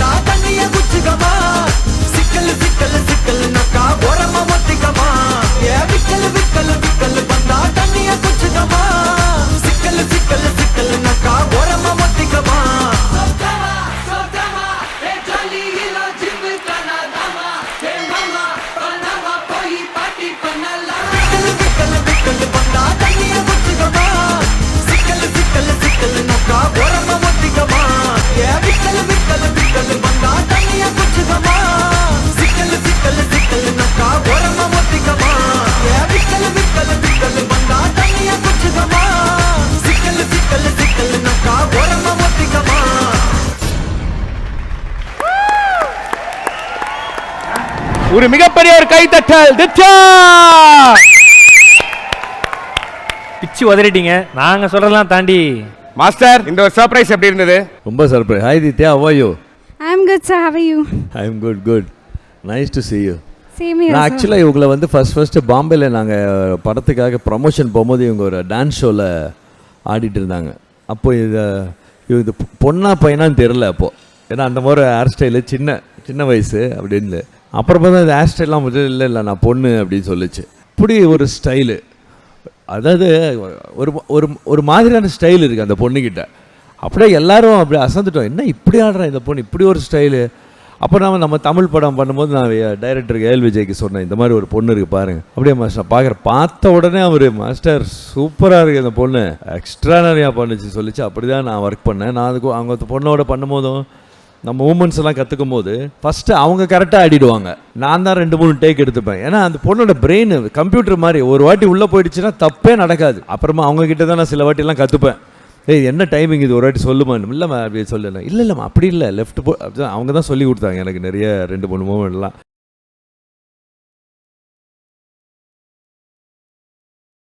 வந்தா தண்ணிய குச்சிக்கமா சிக்கல் சிக்கல் சிக்கல் நக்கா ஓரமா ஒத்திக்கமா ஏ விக்கல் விக்கல் விக்கல் வந்தா தண்ணிய குச்சிக்கமா சிக்கல் சிக்கல் சிக்கல் நக்கா ஓரமா ஒத்திக்கமா ஒரு மிகப்பெரிய ஒரு கைத்தட்டல் தித்யா. பிச்சு உதறிட்டீங்க. நாங்க சொல்றதெல்லாம் தாண்டி மாஸ்டர் இந்த ஒரு சர்ப்ரைஸ் எப்படி இருந்தது? ரொம்ப surprise. Hi Dithya, how are you? I am good, sir. How are you? I am good. Nice to see you. Same here, நான் sir. ஆக்சுவலாக இவங்களை வந்து ஃபஸ்ட்டு பாம்பேயில் நாங்கள் படத்துக்காக ப்ரமோஷன் போகும்போது இவங்க ஒரு டான்ஸ் ஷோவில் ஆடிட்டு இருந்தாங்க. அப்போ இது பொண்ணா பையனான்னு தெரில அப்போது. ஏன்னா அந்த மாதிரி ஹேர் ஸ்டைலு சின்ன வயசு அப்படின்னு. அப்புறமா தான் இந்த ஹேர் ஸ்டைல்லாம் இல்லை நான் பொண்ணு அப்படின்னு சொல்லிச்சு. இப்படி ஒரு ஸ்டைலு, அதாவது ஒரு மாதிரியான ஸ்டைல் இருக்குது அந்த பொண்ணுக்கிட்ட. அப்படியே எல்லாரும் அப்படியே அசந்துட்டோம், என்ன இப்படி ஆடுறேன் இந்த பொண்ணு, இப்படி ஒரு ஸ்டைலு. அப்போ நம்ம தமிழ் படம் பண்ணும்போது நான் டைரக்டருக்கு ஏஎல் விஜய்க்கு சொன்னேன், இந்த மாதிரி ஒரு பொண்ணு இருக்குது பாருங்கள். அப்படியே மாஸ்டர் பார்த்த உடனே அவர் மாஸ்டர் சூப்பராக இருக்குது இந்த பொண்ணு, எக்ஸ்ட்ரானரியாக பண்ணுச்சு சொல்லிச்சு. அப்படி தான் நான் ஒர்க் பண்ணேன். நான் அதுக்கு அவங்க பொண்ணோட பண்ணும்போதும் நம்ம மூமெண்ட்ஸ் எல்லாம் கற்றுக்கும் போது ஃபஸ்ட்டு அவங்க கரெக்டாக ஆடிடுவாங்க, நான் தான் 2-3 டேக் எடுத்துப்பேன். ஏன்னா அந்த பொண்ணோட பிரெயின் கம்ப்யூட்டர் மாதிரி, ஒரு வாட்டி உள்ளே போயிடுச்சுன்னா தப்பே நடக்காது. அப்புறமா அவங்கக்கிட்ட தான் நான் சில வாட்டிலாம் கற்றுப்பேன், ஏய் என்ன டைமிங் இது ஒரு வாட்டி சொல்லுமா, இல்லைம்மா அப்படி சொல்லலை, இல்லைம்மா அப்படி இல்லை லெஃப்ட் அவங்க தான் சொல்லி கொடுத்தாங்க எனக்கு நிறைய 2-3 மூமெண்ட்லாம்.